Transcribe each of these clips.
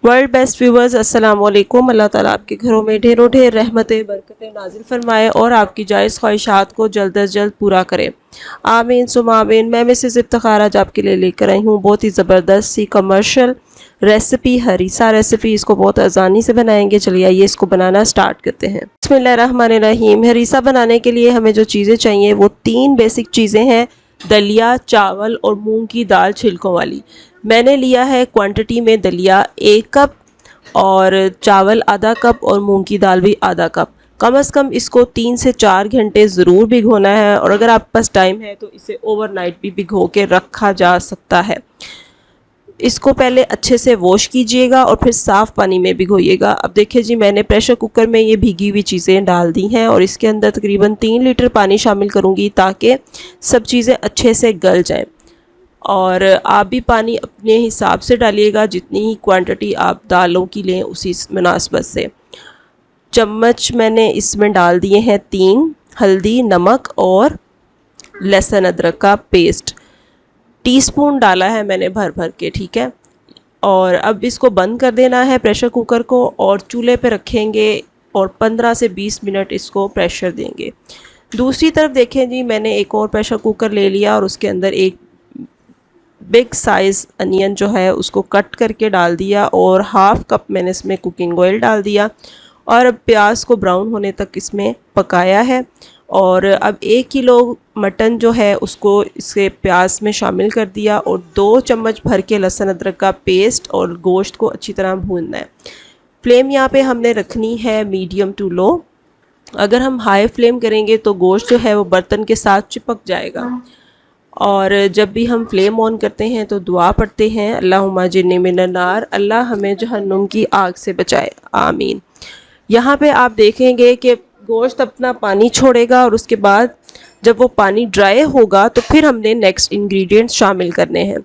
World best viewers, अस्सलाम वालेकुम। अल्लाह ताला आपके घरों में ढेरों ढेर रहमतें बरकतें नाजिल फरमाए और आपकी जायज़ ख्वाहिशात को जल्द अज जल्द पूरा करे। आमीन सुम आमीन। मैं मिसेस इफ्तिखार आज आपके लिए लेकर आई हूँ बहुत ही ज़बरदस्त सी कमर्शियल रेसिपी, हरीसा रेसिपी। इसको बहुत आसानी से बनाएंगे। चलिए आइए इसको बनाना स्टार्ट करते हैं। बिस्मिल्लाहिर्रहमानिर्रहीम। हरीसा बनाने के लिए हमें जो चीज़ें चाहिए वो 3 बेसिक चीज़ें हैं, दलिया, चावल और मूंग की दाल छिलकों वाली। मैंने लिया है क्वांटिटी में दलिया 1 कप और चावल आधा कप और मूंग की दाल भी आधा कप। कम से कम इसको 3 से 4 घंटे ज़रूर भिगोना है और अगर आपके पास टाइम है तो इसे ओवरनाइट भी भिगो के रखा जा सकता है। इसको पहले अच्छे से वॉश कीजिएगा और फिर साफ़ पानी में भिगोइएगा। अब देखिए जी, मैंने प्रेशर कुकर में ये भीगी हुई चीज़ें डाल दी हैं और इसके अंदर तकरीबन 3 लीटर पानी शामिल करूँगी ताकि सब चीज़ें अच्छे से गल जाएं। और आप भी पानी अपने हिसाब से डालिएगा, जितनी ही क्वांटिटी आप दालों की लें उसी मुनासबत से। चम्मच मैंने इसमें डाल दिए हैं 3 हल्दी, नमक और लहसुन अदरक का पेस्ट। टीस्पून डाला है मैंने भर भर के, ठीक है। और अब इसको बंद कर देना है प्रेशर कुकर को और चूल्हे पे रखेंगे और 15 से 20 मिनट इसको प्रेशर देंगे। दूसरी तरफ देखें जी, मैंने एक और प्रेशर कुकर ले लिया और उसके अंदर एक बिग साइज़ अनियन जो है उसको कट करके डाल दिया और हाफ़ कप मैंने इसमें कुकिंग ऑयल डाल दिया और अब प्याज को ब्राउन होने तक इसमें पकाया है। और अब 1 किलो मटन जो है उसको इसके प्याज में शामिल कर दिया और 2 चम्मच भर के लहसुन अदरक का पेस्ट और गोश्त को अच्छी तरह भूनना है। फ्लेम यहाँ पे हमने रखनी है मीडियम टू लो। अगर हम हाई फ्लेम करेंगे तो गोश्त जो है वो बर्तन के साथ चिपक जाएगा। और जब भी हम फ्लेम ऑन करते हैं तो दुआ पढ़ते हैं, अल्लाहुम्मा जिन्नी मिनन नार, अल्लाह हमें जहन्नुम की आग से बचाए, आमीन। यहाँ पे आप देखेंगे कि गोश्त अपना पानी छोड़ेगा और उसके बाद जब वो पानी ड्राई होगा तो फिर हमने नेक्स्ट इंग्रेडिएंट्स शामिल करने हैं।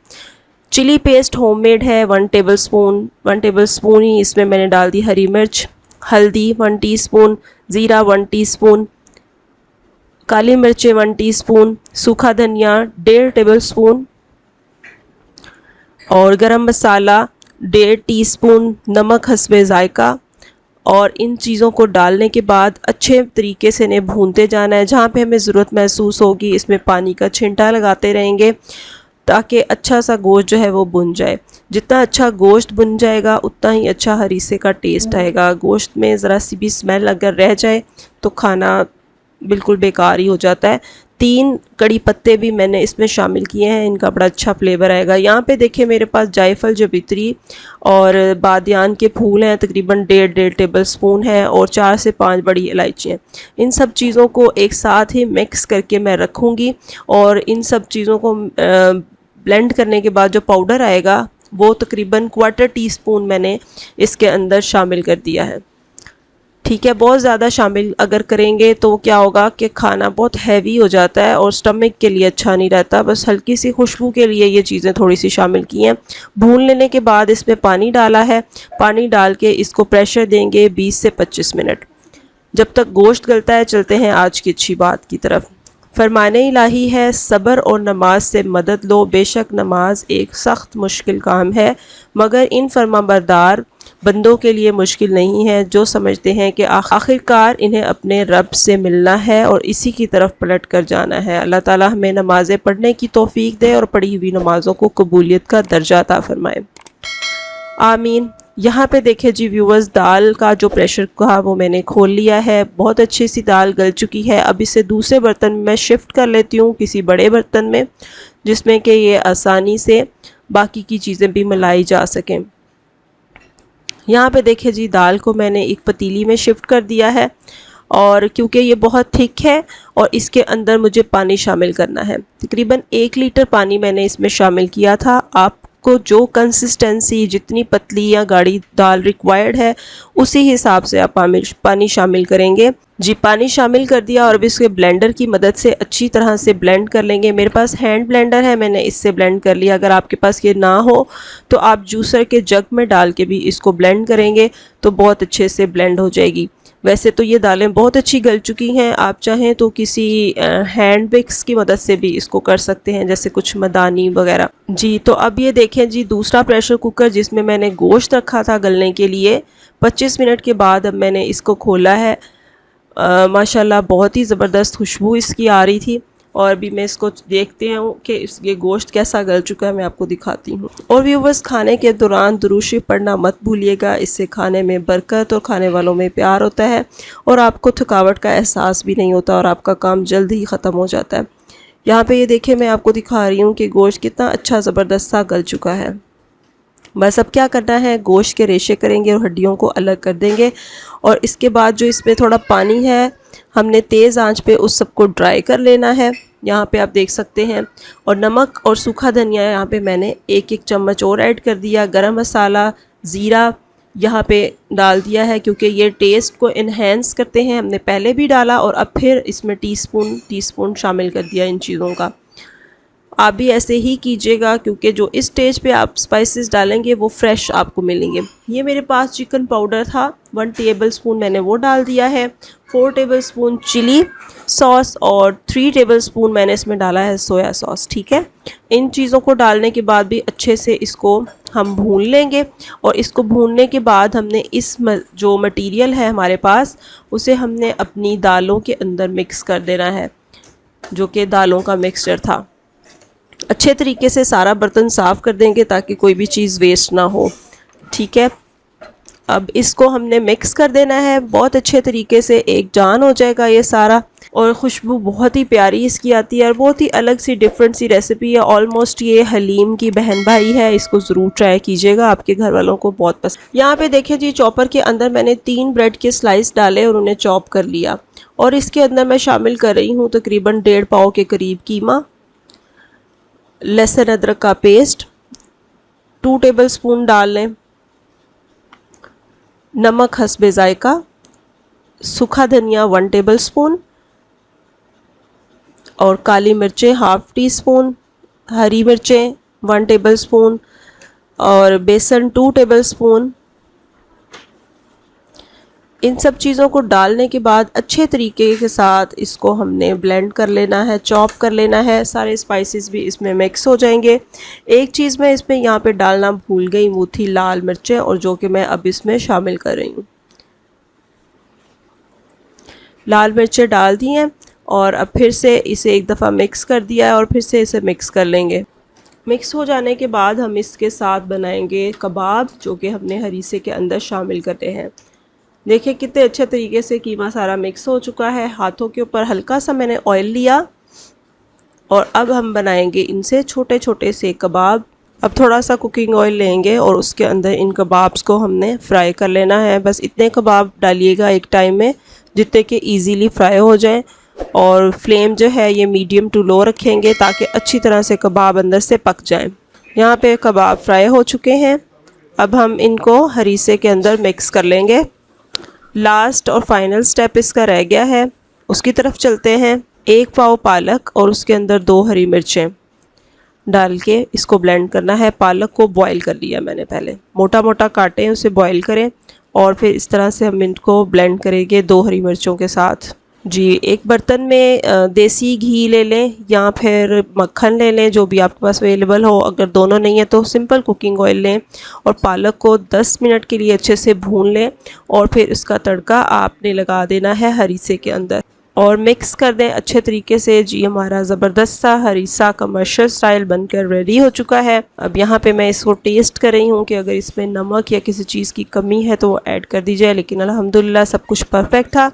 चिली पेस्ट होममेड है 1 टेबलस्पून ही इसमें मैंने डाल दी हरी मिर्च, हल्दी 1 टीस्पून, ज़ीरा 1 टीस्पून, काली मिर्चें 1 टीस्पून, सूखा धनिया 1.5 टेबलस्पून और गरम मसाला 1.5 टीस्पून, नमक हस्बे ज़ायका। और इन चीज़ों को डालने के बाद अच्छे तरीके से इन्हें भूनते जाना है। जहाँ पे हमें ज़रूरत महसूस होगी इसमें पानी का छिंटा लगाते रहेंगे ताकि अच्छा सा गोश्त जो है वो भुन जाए। जितना अच्छा गोश्त भुन जाएगा उतना ही अच्छा हरीसे का टेस्ट आएगा। गोश्त में ज़रा सी भी स्मेल अगर रह जाए तो खाना बिल्कुल बेकार ही हो जाता है। 3 कड़ी पत्ते भी मैंने इसमें शामिल किए हैं, इनका बड़ा अच्छा फ्लेवर आएगा। यहाँ पे देखिए मेरे पास जायफल, जवित्री और बादियान के फूल हैं, तकरीबन 1.5 टेबलस्पून है और 4 से 5 बड़ी इलायचियाँ। इन सब चीज़ों को एक साथ ही मिक्स करके मैं रखूँगी और इन सब चीज़ों को ब्लेंड करने के बाद जो पाउडर आएगा वो तकरीबन 1/4 टीस्पून मैंने इसके अंदर शामिल कर दिया है, ठीक है। बहुत ज़्यादा शामिल अगर करेंगे तो क्या होगा कि खाना बहुत हैवी हो जाता है और स्टमक के लिए अच्छा नहीं रहता। बस हल्की सी खुशबू के लिए ये चीज़ें थोड़ी सी शामिल की हैं। भून लेने के बाद इसमें पानी डाला है, पानी डाल के इसको प्रेशर देंगे 20 से 25 मिनट जब तक गोश्त गलता है। चलते हैं आज की अच्छी बात की तरफ। फरमाने इलाही है, सब्र और नमाज से मदद लो। बेशक नमाज एक सख्त मुश्किल काम है मगर इन फरमाबरदार बंदों के लिए मुश्किल नहीं है जो समझते हैं कि आखिरकार इन्हें अपने रब से मिलना है और इसी की तरफ पलट कर जाना है। अल्लाह ताला हमें नमाज़ें पढ़ने की तौफीक दे और पढ़ी हुई नमाज़ों को कबूलियत का दर्जा अता फरमाए, आमीन। यहाँ पे देखे जी व्यूवर्स, दाल का जो प्रेशर था वो मैंने खोल लिया है। बहुत अच्छी सी दाल गल चुकी है। अब इसे दूसरे बर्तन में मैं शिफ्ट कर लेती हूँ, किसी बड़े बर्तन में, जिसमें कि ये आसानी से बाकी की चीज़ें भी मिलाई जा सकें। यहाँ पे देखिए जी, दाल को मैंने एक पतीली में शिफ्ट कर दिया है और क्योंकि ये बहुत थिक है और इसके अंदर मुझे पानी शामिल करना है। तकरीबन 1 लीटर पानी मैंने इसमें शामिल किया था। आपको जो कंसिस्टेंसी, जितनी पतली या गाढ़ी दाल रिक्वायर्ड है उसी हिसाब से आप पानी शामिल करेंगे जी। पानी शामिल कर दिया और अब इसके ब्लेंडर की मदद से अच्छी तरह से ब्लेंड कर लेंगे। मेरे पास हैंड ब्लेंडर है, मैंने इससे ब्लेंड कर लिया। अगर आपके पास ये ना हो तो आप जूसर के जग में डाल के भी इसको ब्लेंड करेंगे तो बहुत अच्छे से ब्लेंड हो जाएगी। वैसे तो ये दालें बहुत अच्छी गल चुकी हैं, आप चाहें तो किसी हैंड मिक्स की मदद से भी इसको कर सकते हैं, जैसे कुछ मदानी वगैरह। जी तो अब ये देखें जी, दूसरा प्रेशर कुकर जिसमें मैंने गोश्त रखा था गलने के लिए, 25 मिनट के बाद अब मैंने इसको खोला है। माशाल्लाह बहुत ही ज़बरदस्त खुशबू इसकी आ रही थी। और अभी मैं इसको देखते हैं कि ये गोश्त कैसा गल चुका है, मैं आपको दिखाती हूँ। और व्यूअर्स, खाने के दौरान दुरूद शरीफ पढ़ना मत भूलिएगा, इससे खाने में बरकत और खाने वालों में प्यार होता है और आपको थकावट का एहसास भी नहीं होता और आपका काम जल्द ही ख़त्म हो जाता है। यहाँ पे ये देखिए, मैं आपको दिखा रही हूँ कि गोश्त कितना अच्छा ज़बरदस्त सा गल चुका है। बस अब क्या करना है, गोश्त के रेशे करेंगे और हड्डियों को अलग कर देंगे। और इसके बाद जो इसमें थोड़ा पानी है, हमने तेज़ आंच पे उस सबको ड्राई कर लेना है। यहाँ पे आप देख सकते हैं। और नमक और सूखा धनिया यहाँ पे मैंने एक चम्मच और ऐड कर दिया। गरम मसाला, ज़ीरा यहाँ पे डाल दिया है क्योंकि ये टेस्ट को इन्हेंस करते हैं। हमने पहले भी डाला और अब फिर इसमें टीस्पून शामिल कर दिया इन चीज़ों का। आप भी ऐसे ही कीजिएगा क्योंकि जो इस स्टेज पे आप स्पाइसेस डालेंगे वो फ्रेश आपको मिलेंगे। ये मेरे पास चिकन पाउडर था, 1 टेबलस्पून मैंने वो डाल दिया है। 4 टेबलस्पून चिली सॉस और 3 टेबलस्पून मैंने इसमें डाला है सोया सॉस। ठीक है, इन चीज़ों को डालने के बाद भी अच्छे से इसको हम भून लेंगे। और इसको भूनने के बाद हमने जो मटेरियल है हमारे पास, उसे हमने अपनी दालों के अंदर मिक्स कर देना है, जो कि दालों का मिक्सचर था। अच्छे तरीके से सारा बर्तन साफ़ कर देंगे ताकि कोई भी चीज़ वेस्ट ना हो। ठीक है, अब इसको हमने मिक्स कर देना है बहुत अच्छे तरीके से, एक जान हो जाएगा ये सारा। और खुशबू बहुत ही प्यारी इसकी आती है और बहुत ही अलग सी डिफरेंट सी रेसिपी है। ऑलमोस्ट ये हलीम की बहन भाई है, इसको ज़रूर ट्राई कीजिएगा, आपके घर वालों को बहुत पसंद। यहाँ पे देखिए जी, चॉपर के अंदर मैंने 3 ब्रेड के स्लाइस डाले और उन्हें चॉप कर लिया। और इसके अंदर मैं शामिल कर रही हूँ तकरीबन 1.5 पाव के करीब कीमा, लहसुन अदरक का पेस्ट 2 टेबलस्पून डाल लें, नमक हस्बे जायका, सूखा धनिया 1 टेबलस्पून और काली मिर्चें 1/2 टीस्पून, हरी मिर्चें 1 टेबलस्पून और बेसन 2 टेबलस्पून। इन सब चीज़ों को डालने के बाद अच्छे तरीके के साथ इसको हमने ब्लेंड कर लेना है, चॉप कर लेना है। सारे स्पाइसेस भी इसमें मिक्स हो जाएंगे। एक चीज़ मैं इसमें यहाँ पे डालना भूल गई, वो थी लाल मिर्चें, और जो कि मैं अब इसमें शामिल कर रही हूँ। लाल मिर्चें डाल दी हैं और अब फिर से इसे एक दफ़ा मिक्स कर दिया है और फिर से इसे मिक्स कर लेंगे। मिक्स हो जाने के बाद हम इसके साथ बनाएंगे कबाब, जो कि हमने हरीसे के अंदर शामिल करते हैं। देखिए कितने अच्छे तरीके से कीमा सारा मिक्स हो चुका है। हाथों के ऊपर हल्का सा मैंने ऑयल लिया और अब हम बनाएंगे इनसे छोटे छोटे से कबाब। अब थोड़ा सा कुकिंग ऑयल लेंगे और उसके अंदर इन कबाब्स को हमने फ्राई कर लेना है। बस इतने कबाब डालिएगा एक टाइम में जितने कि इजीली फ्राई हो जाएं। और फ्लेम जो है ये मीडियम टू लो रखेंगे ताकि अच्छी तरह से कबाब अंदर से पक जाएं। यहाँ पे कबाब फ्राई हो चुके हैं। अब हम इनको हरीसे के अंदर मिक्स कर लेंगे। लास्ट और फाइनल स्टेप इसका रह गया है, उसकी तरफ चलते हैं। 1 पाव पालक और उसके अंदर 2 हरी मिर्चें डाल के इसको ब्लेंड करना है। पालक को बॉईल कर लिया मैंने, पहले मोटा मोटा काटें, उसे बॉईल करें और फिर इस तरह से हम इनको ब्लेंड करेंगे 2 हरी मिर्चों के साथ। जी, एक बर्तन में देसी घी ले लें या फिर मक्खन ले लें, जो भी आपके पास अवेलेबल हो। अगर दोनों नहीं है तो सिंपल कुकिंग ऑयल लें और पालक को 10 मिनट के लिए अच्छे से भून लें और फिर इसका तड़का आपने लगा देना है हरीसे के अंदर और मिक्स कर दें अच्छे तरीके से। जी, हमारा ज़बरदस्त सा हरीसा कमर्शियल स्टाइल बनकर रेडी हो चुका है। अब यहाँ पे मैं इसको टेस्ट कर रही हूँ कि अगर इसमें नमक या किसी चीज़ की कमी है तो वो ऐड कर दी जाए, लेकिन अल्हम्दुलिल्लाह सब कुछ परफेक्ट था।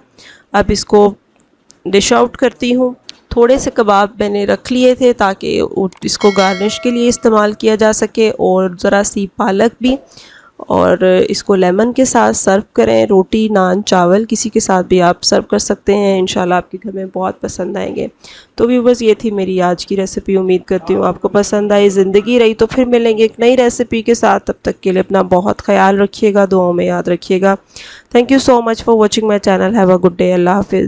अब इसको डिश आउट करती हूँ। थोड़े से कबाब मैंने रख लिए थे ताकि इसको गार्निश के लिए इस्तेमाल किया जा सके, और ज़रा सी पालक भी। और इसको लेमन के साथ सर्व करें, रोटी नान चावल किसी के साथ भी आप सर्व कर सकते हैं। इंशाल्लाह आपके घर में बहुत पसंद आएंगे। तो व्यूअर्स, ये थी मेरी आज की रेसिपी। उम्मीद करती हूँ आपको पसंद आई। ज़िंदगी रही तो फिर मिलेंगे एक नई रेसिपी के साथ। तब तक के लिए अपना बहुत ख्याल रखिएगा, दुआओं में याद रखिएगा। Thank you so much for watching my channel. Have a good day. Allah हाफिज़।